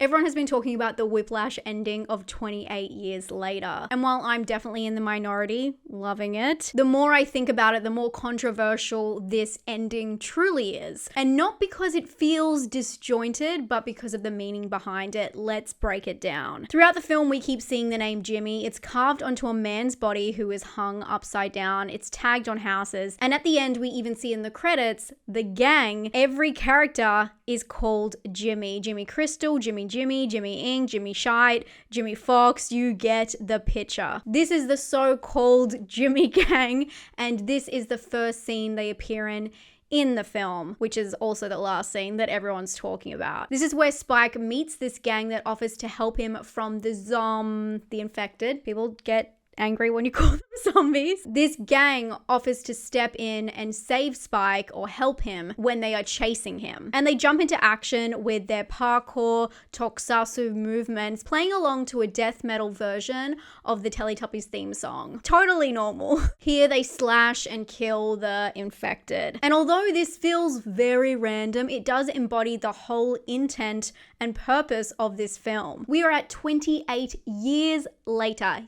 Everyone has been talking about the Whiplash ending of 28 Years Later. And while I'm definitely in the minority, loving it, the more I think about it, the more controversial this ending truly is. And not because it feels disjointed, but because of the meaning behind it. Let's break it down. Throughout the film, we keep seeing the name Jimmy. It's carved onto a man's body who is hung upside down. It's tagged on houses. And at the end, we even see in the credits, the gang, every character is called Jimmy. Jimmy Crystal, Jimmy Ing, Jimmy Scheit, Jimmy Fox, you get the picture. This is the so-called Jimmy gang, and this is the first scene they appear in the film, which is also the last scene that everyone's talking about. This is where Spike meets this gang that offers to help him from the infected. People get angry when you call them zombies. This gang offers to step in and save Spike or help him when they are chasing him. And they jump into action with their parkour tokusatsu movements, playing along to a death metal version of the Teletubbies theme song. Totally normal. Here they slash and kill the infected. And although this feels very random, it does embody the whole intent and purpose of this film. We are at 28 years later.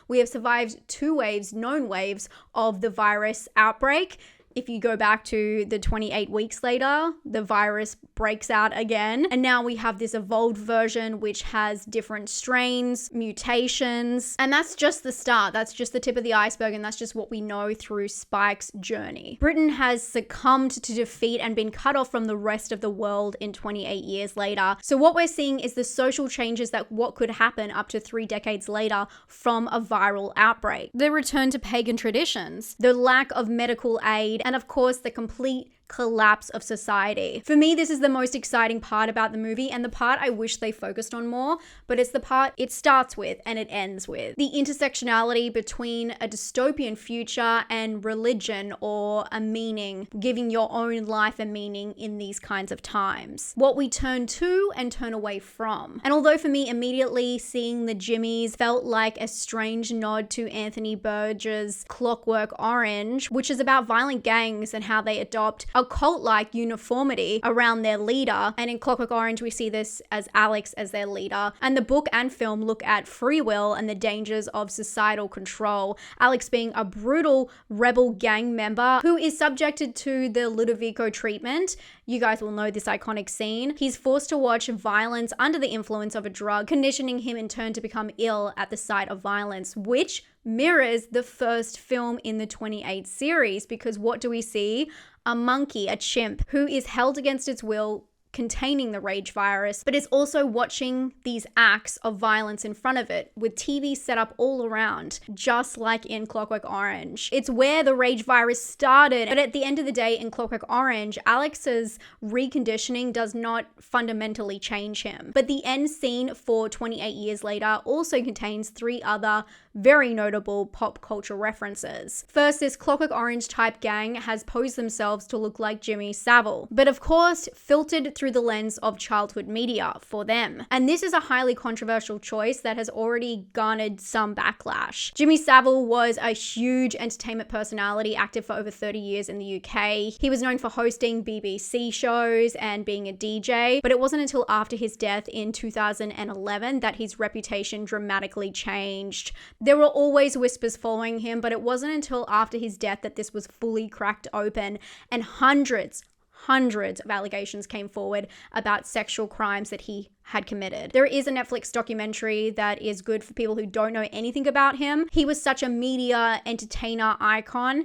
We have survived 2 waves, known waves, of the virus outbreak. If you go back to the 28 weeks later, the virus breaks out again. And now we have this evolved version which has different strains, mutations. And that's just the start. That's just the tip of the iceberg. And that's just what we know through Spike's journey. Britain has succumbed to defeat and been cut off from the rest of the world in 28 years later. So what we're seeing is the social changes that what could happen up to 3 decades later from a viral outbreak. The return to pagan traditions, the lack of medical aid, and of course, the complete collapse of society. For me, this is the most exciting part about the movie, and the part I wish they focused on more, but it's the part it starts with and it ends with. The intersectionality between a dystopian future and religion, or a meaning, giving your own life a meaning in these kinds of times. What we turn to and turn away from. And although for me, immediately seeing the Jimmys felt like a strange nod to Anthony Burgess' Clockwork Orange, which is about violent gangs and how they adopt a cult-like uniformity around their leader. And in Clockwork Orange, we see this as Alex as their leader. And the book and film look at free will and the dangers of societal control. Alex being a brutal rebel gang member who is subjected to the Ludovico treatment. You guys will know this iconic scene. He's forced to watch violence under the influence of a drug, conditioning him in turn to become ill at the sight of violence, which mirrors the first film in the 28 series, because what do we see? A monkey, a chimp, who is held against its will, containing the rage virus, but is also watching these acts of violence in front of it, with TV set up all around, just like in Clockwork Orange. It's where the rage virus started, but at the end of the day, in Clockwork Orange, Alex's reconditioning does not fundamentally change him. But the end scene for 28 Years Later also contains 3 other very notable pop culture references. First, this Clockwork Orange type gang has posed themselves to look like Jimmy Savile, but of course filtered through the lens of childhood media for them. And this is a highly controversial choice that has already garnered some backlash. Jimmy Savile was a huge entertainment personality, active for over 30 years in the UK. He was known for hosting BBC shows and being a DJ, but it wasn't until after his death in 2011 that his reputation dramatically changed. There were always whispers following him, but it wasn't until after his death that this was fully cracked open, and hundreds of allegations came forward about sexual crimes that he had committed. There is a Netflix documentary that is good for people who don't know anything about him. He was such a media entertainer icon,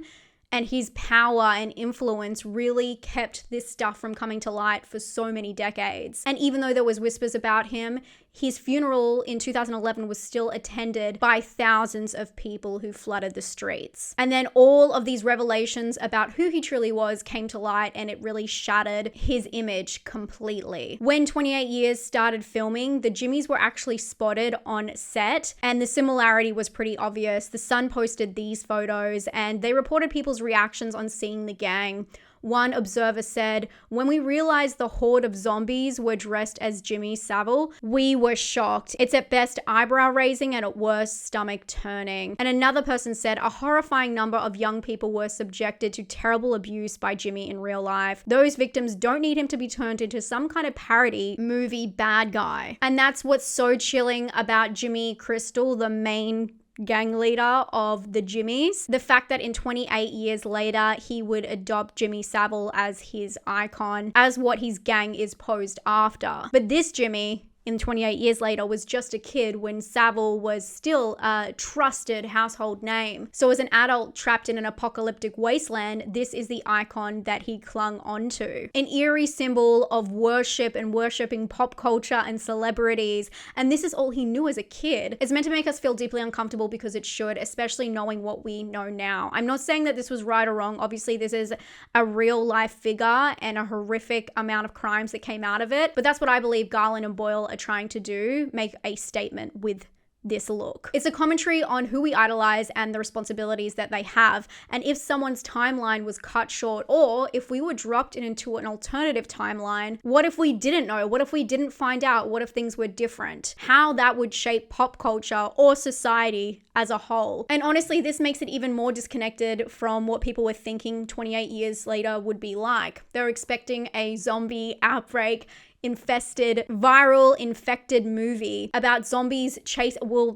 and his power and influence really kept this stuff from coming to light for so many decades. And even though there was whispers about him, his funeral in 2011 was still attended by thousands of people who flooded the streets. And then all of these revelations about who he truly was came to light, and it really shattered his image completely. When 28 Years started filming, the Jimmys were actually spotted on set, and the similarity was pretty obvious. The Sun posted these photos, and they reported people's reactions on seeing the gang One observer said, "When we realized the horde of zombies were dressed as Jimmy Savile, we were shocked. It's at best eyebrow raising and at worst stomach turning." And another person said, "A horrifying number of young people were subjected to terrible abuse by Jimmy in real life. Those victims don't need him to be turned into some kind of parody movie bad guy." And that's what's so chilling about Jimmy Crystal, the main gang leader of the Jimmys. The fact that in 28 years later, he would adopt Jimmy Savile as his icon, as what his gang is posed after. But this Jimmy, in 28 years later, was just a kid when Savile was still a trusted household name. So as an adult trapped in an apocalyptic wasteland, this is the icon that he clung onto. An eerie symbol of worship and worshipping pop culture and celebrities. And this is all he knew as a kid. It's meant to make us feel deeply uncomfortable because it should, especially knowing what we know now. I'm not saying that this was right or wrong. Obviously, this is a real life figure and a horrific amount of crimes that came out of it. But that's what I believe Garland and Boyle are trying to do, make a statement with this look. It's a commentary on who we idolize and the responsibilities that they have, and if someone's timeline was cut short, or if we were dropped into an alternative timeline, what if we didn't know? What if we didn't find out? What if things were different? How that would shape pop culture or society as a whole. And honestly, this makes it even more disconnected from what people were thinking 28 years later would be like. They're expecting a zombie outbreak infested, viral, infected movie about zombies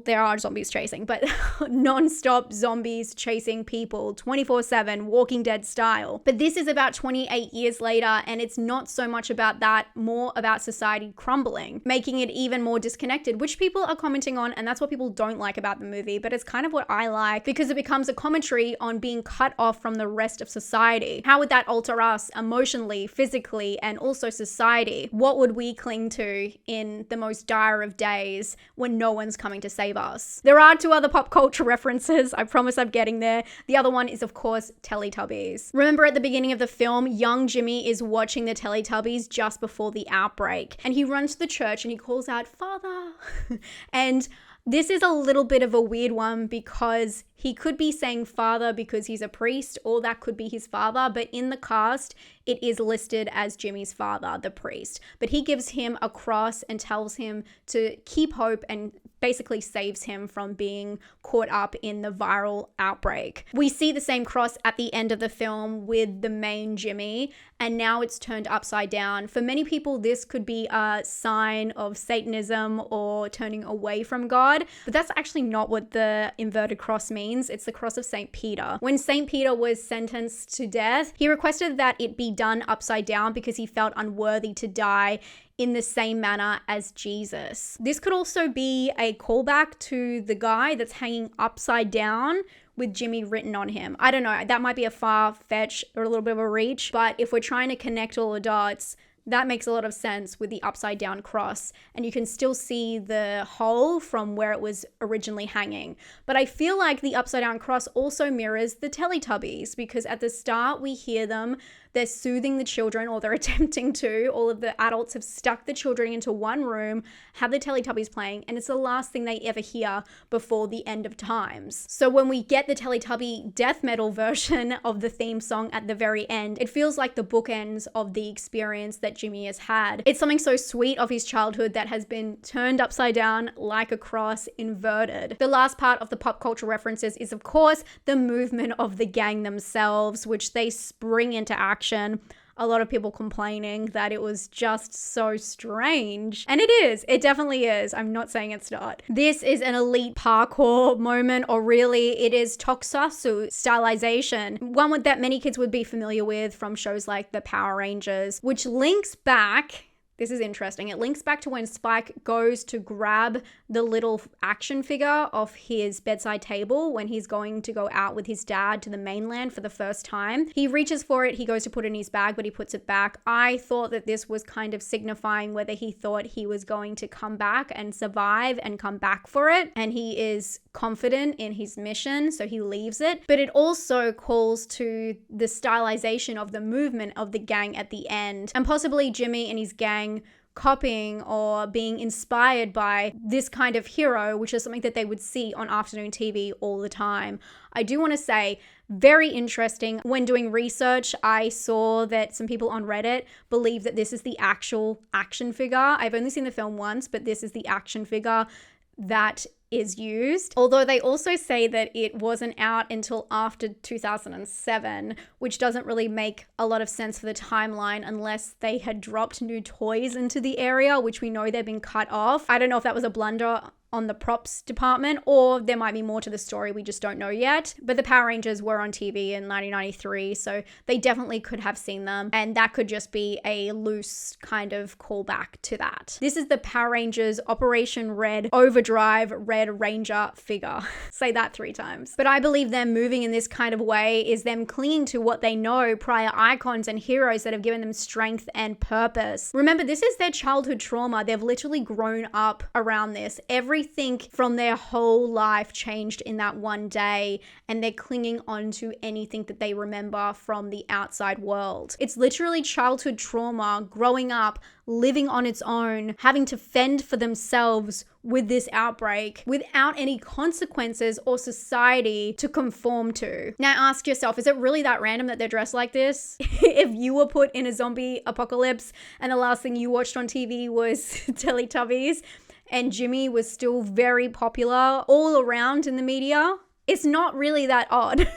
there are zombies chasing, but non-stop zombies chasing people 24/7, Walking Dead style. But this is about 28 years later, and it's not so much about that, more about society crumbling, making it even more disconnected, which people are commenting on, and that's what people don't like about the movie, but it's kind of what I like, because it becomes a commentary on being cut off from the rest of society. How would that alter us emotionally, physically, and also society? What would we cling to in the most dire of days when no one's coming to save us? There are two other pop culture references. I promise I'm getting there. The other one is, of course, Teletubbies. Remember at the beginning of the film, young Jimmy is watching the Teletubbies just before the outbreak, and he runs to the church and he calls out, "Father." And this is a little bit of a weird one because he could be saying father because he's a priest, or that could be his father, but in the cast, it is listed as Jimmy's father, the priest. But he gives him a cross and tells him to keep hope and basically saves him from being caught up in the viral outbreak. We see the same cross at the end of the film with the main Jimmy, and now it's turned upside down. For many people, this could be a sign of Satanism or turning away from God, but that's actually not what the inverted cross means. It's the cross of St. Peter. When St. Peter was sentenced to death, he requested that it be done upside down because he felt unworthy to die in the same manner as Jesus. This could also be a callback to the guy that's hanging upside down with Jimmy written on him. I don't know, that might be a far fetch or a little bit of a reach, but if we're trying to connect all the dots, that makes a lot of sense with the upside down cross, and you can still see the hole from where it was originally hanging. But I feel like the upside down cross also mirrors the Teletubbies, because at the start we hear them, they're soothing the children, or they're attempting to. All of the adults have stuck the children into one room, have the Teletubbies playing, and it's the last thing they ever hear before the end of times. So when we get the Teletubby death metal version of the theme song at the very end, it feels like the bookends of the experience that Jimmy has had. It's something so sweet of his childhood that has been turned upside down like a cross, inverted. The last part of the pop culture references is, of course, the movement of the gang themselves, which they spring into action. A lot of people complaining that it was just so strange. And it definitely is. I'm not saying it's not. This is an elite parkour moment, or really it is tokusatsu stylization. One that many kids would be familiar with from shows like the Power Rangers, which links back. This is interesting. It links back to when Spike goes to grab the little action figure off his bedside table when he's going to go out with his dad to the mainland for the first time. He reaches for it, he goes to put it in his bag, but he puts it back. I thought that this was kind of signifying whether he thought he was going to come back and survive and come back for it. And he is confident in his mission, so he leaves it. But it also calls to the stylization of the movement of the gang at the end. And possibly Jimmy and his gang copying or being inspired by this kind of hero, which is something that they would see on afternoon TV all the time. I do want to say, very interesting. When doing research, I saw that some people on Reddit believe that this is the actual action figure. I've only seen the film once, but this is the action figure that is used. Although they also say that it wasn't out until after 2007, which doesn't really make a lot of sense for the timeline unless they had dropped new toys into the area, which we know they've been cut off. I don't know if that was a blunder on the props department, or there might be more to the story, we just don't know yet. But the Power Rangers were on TV in 1993, so they definitely could have seen them, and that could just be a loose kind of callback to that. This is the Power Rangers Operation Red Overdrive Red Ranger figure. Say that 3 times. But I believe them moving in this kind of way is them clinging to what they know, prior icons and heroes that have given them strength and purpose. Remember, this is their childhood trauma. They've literally grown up around this. Everything from their whole life changed in that one day, and they're clinging on to anything that they remember from the outside world. It's literally childhood trauma, growing up, living on its own, having to fend for themselves with this outbreak without any consequences or society to conform to. Now ask yourself, is it really that random that they're dressed like this? If you were put in a zombie apocalypse and the last thing you watched on TV was Teletubbies, and Jimmy was still very popular all around in the media, it's not really that odd.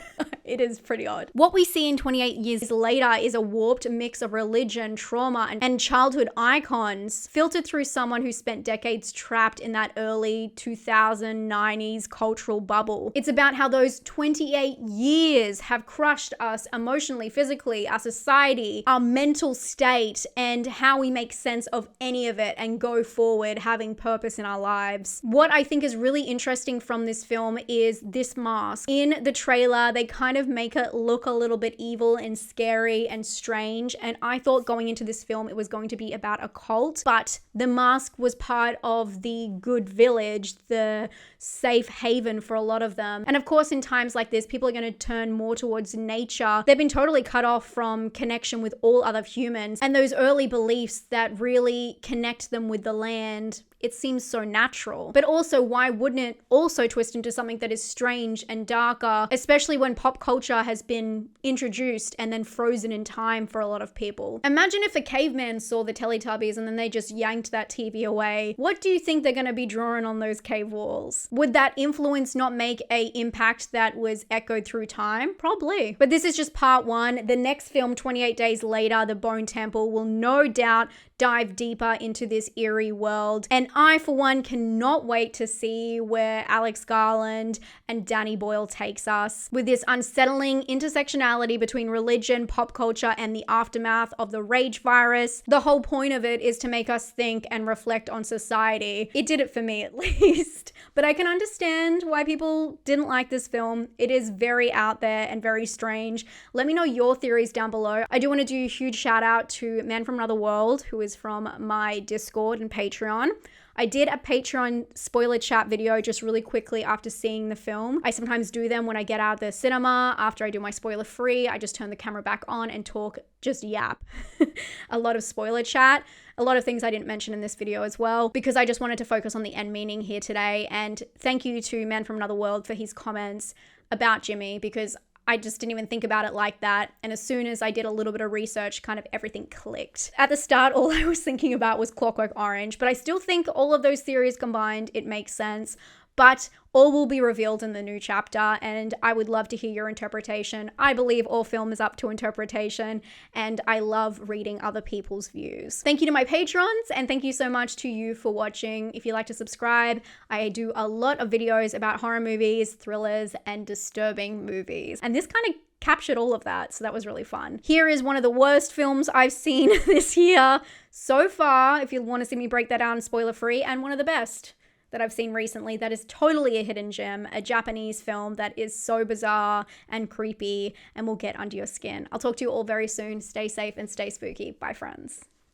It is pretty odd. What we see in 28 Years Later is a warped mix of religion, trauma, and childhood icons filtered through someone who spent decades trapped in that early 2090s cultural bubble. It's about how those 28 years have crushed us emotionally, physically, our society, our mental state, and how we make sense of any of it and go forward having purpose in our lives. What I think is really interesting from this film is this mask. In the trailer, they kind of make it look a little bit evil and scary and strange, and I thought going into this film it was going to be about a cult, but the mask was part of the good village, the safe haven for a lot of them. And of course, in times like this, people are going to turn more towards nature. They've been totally cut off from connection with all other humans, and those early beliefs that really connect them with the land. It seems so natural. But also, why wouldn't it also twist into something that is strange and darker, especially when pop culture has been introduced and then frozen in time for a lot of people? Imagine if a caveman saw the Teletubbies and then they just yanked that TV away. What do you think they're going to be drawing on those cave walls? Would that influence not make an impact that was echoed through time? Probably. But this is just part 1. The next film, 28 Days Later, The Bone Temple, will no doubt dive deeper into this eerie world. And I, for one, cannot wait to see where Alex Garland and Danny Boyle takes us with this unsettling intersectionality between religion, pop culture, and the aftermath of the rage virus. The whole point of it is to make us think and reflect on society. It did it for me, at least. But I can understand why people didn't like this film. It is very out there and very strange. Let me know your theories down below. I do want to do a huge shout out to Man from Another World, who is from my Discord and Patreon. I did a Patreon spoiler chat video just really quickly after seeing the film. I sometimes do them when I get out of the cinema. After I do my spoiler free, I just turn the camera back on and talk, just yap. A lot of spoiler chat. A lot of things I didn't mention in this video as well, because I just wanted to focus on the end meaning here today. And thank you to Man from Another World for his comments about Jimmy, because I just didn't even think about it like that. And as soon as I did a little bit of research, kind of everything clicked. At the start, all I was thinking about was Clockwork Orange, but I still think all of those theories combined, it makes sense. But all will be revealed in the new chapter, and I would love to hear your interpretation. I believe all film is up to interpretation, and I love reading other people's views. Thank you to my patrons, and thank you so much to you for watching. If you'd like to subscribe, I do a lot of videos about horror movies, thrillers, and disturbing movies. And this kind of captured all of that, so that was really fun. Here is one of the worst films I've seen this year so far, if you want to see me break that down spoiler free, and one of the best that I've seen recently that is totally a hidden gem, a Japanese film that is so bizarre and creepy and will get under your skin. I'll talk to you all very soon. Stay safe and stay spooky. Bye, friends.